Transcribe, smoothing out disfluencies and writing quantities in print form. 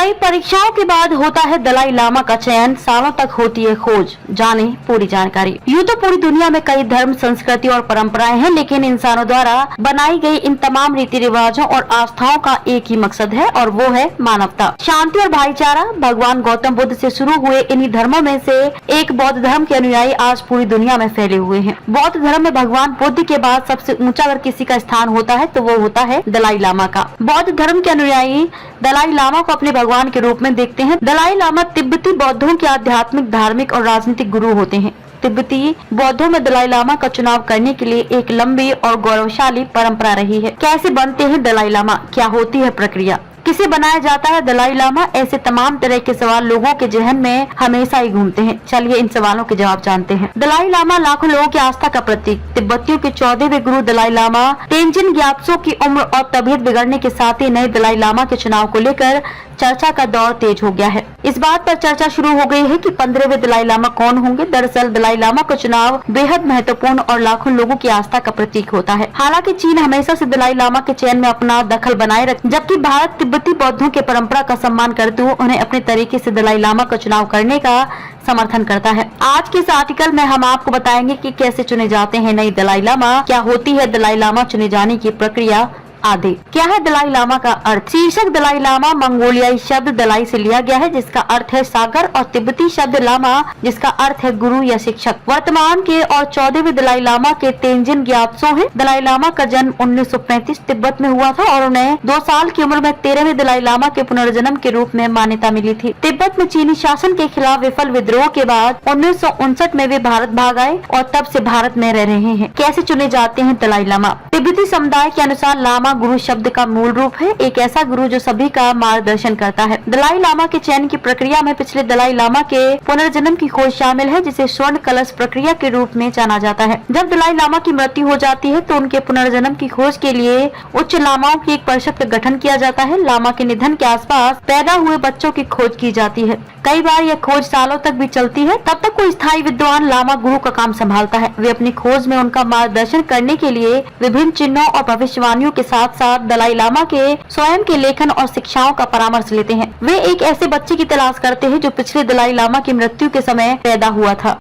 कई परीक्षाओं के बाद होता है दलाई लामा का चयन, सालों तक होती है खोज। जाने पूरी जानकारी। यूँ तो पूरी दुनिया में कई धर्म, संस्कृति और परंपराएं हैं, लेकिन इंसानों द्वारा बनाई गई इन तमाम रीति रिवाजों और आस्थाओं का एक ही मकसद है, और वो है मानवता, शांति और भाईचारा। भगवान गौतम बुद्ध से शुरू हुए इन्हीं धर्मों में से एक बौद्ध धर्म के अनुयायी आज पूरी दुनिया में फैले हुए हैं। बौद्ध धर्म में भगवान बुद्ध के बाद सबसे ऊंचा अगर किसी का स्थान होता है तो वो होता है दलाई लामा का। बौद्ध धर्म के अनुयायी दलाई लामा को अपने भगवान के रूप में देखते हैं। दलाई लामा तिब्बती बौद्धों के आध्यात्मिक, धार्मिक और राजनीतिक गुरु होते हैं। तिब्बती बौद्धों में दलाई लामा का चुनाव करने के लिए एक लंबी और गौरवशाली परंपरा रही है। कैसे बनते हैं दलाई लामा, क्या होती है प्रक्रिया, किसे बनाया जाता है दलाई लामा, ऐसे तमाम तरह के सवाल लोगों के जहन में हमेशा ही घूमते हैं। चलिए इन सवालों के जवाब जानते हैं। दलाई लामा लाखों लोगों की आस्था का प्रतीक। तिब्बतियों के 14वें गुरु दलाई लामा तेंजिन ग्यात्सो की उम्र और तबीयत बिगड़ने के साथ ही नए दलाई लामा के चुनाव को लेकर चर्चा का दौर तेज हो गया है। इस बात पर चर्चा शुरू हो गई है कि 15वें दलाई लामा कौन होंगे। दरअसल दलाई लामा का चुनाव बेहद महत्वपूर्ण और लाखों लोगों की आस्था का प्रतीक होता है। हालांकि चीन हमेशा से दलाई लामा के चयन में अपना दखल बनाए रखे, जबकि भारत तिब्बती बौद्धों के परंपरा का सम्मान करते हुए उन्हें अपने तरीके से दलाई लामा का चुनाव करने का समर्थन करता है। आज के इस आर्टिकल में हम आपको बताएंगे कि कैसे चुने जाते हैं नई दलाई लामा, क्या होती है दलाई लामा चुने जाने की प्रक्रिया आदि। क्या है दलाई लामा का अर्थ। शीर्षक दलाई लामा मंगोलियाई शब्द दलाई से लिया गया है, जिसका अर्थ है सागर, और तिब्बती शब्द लामा जिसका अर्थ है गुरु या शिक्षक। वर्तमान के और 14वें दलाई लामा के तेंजिन ग्यात्सो हैं। दलाई लामा का जन्म 1935 तिब्बत में हुआ था और उन्हें 2 साल की उम्र में 13वें दलाई लामा के पुनर्जन्म के रूप में मान्यता मिली थी। तिब्बत में चीनी शासन के खिलाफ विफल विद्रोह के बाद 1959 में वे भारत भाग आए और तब से भारत में रह रहे हैं। कैसे चुने जाते हैं दलाई लामा। तिब्बती समुदाय के अनुसार लामा गुरु शब्द का मूल रूप है, एक ऐसा गुरु जो सभी का मार्गदर्शन करता है। दलाई लामा के चयन की प्रक्रिया में पिछले दलाई लामा के पुनर्जन्म की खोज शामिल है, जिसे स्वर्ण कलश प्रक्रिया के रूप में जाना जाता है। जब दलाई लामा की मृत्यु हो जाती है तो उनके पुनर्जन्म की खोज के लिए उच्च लामाओं की एक परिषद का गठन किया जाता है। लामा के निधन के आसपास पैदा हुए बच्चों की खोज की जाती है। कई बार यह खोज सालों तक भी चलती है। तब तक कोई स्थायी विद्वान लामा गुरु का काम संभालता है। वे अपनी खोज में उनका मार्गदर्शन करने के लिए विभिन्न चिन्हों और भविष्यवाणियों के साथ साथ दलाई लामा के स्वयं के लेखन और शिक्षाओं का परामर्श लेते हैं। वे एक ऐसे बच्चे की तलाश करते हैं जो पिछले दलाई लामा की मृत्यु के समय पैदा हुआ था।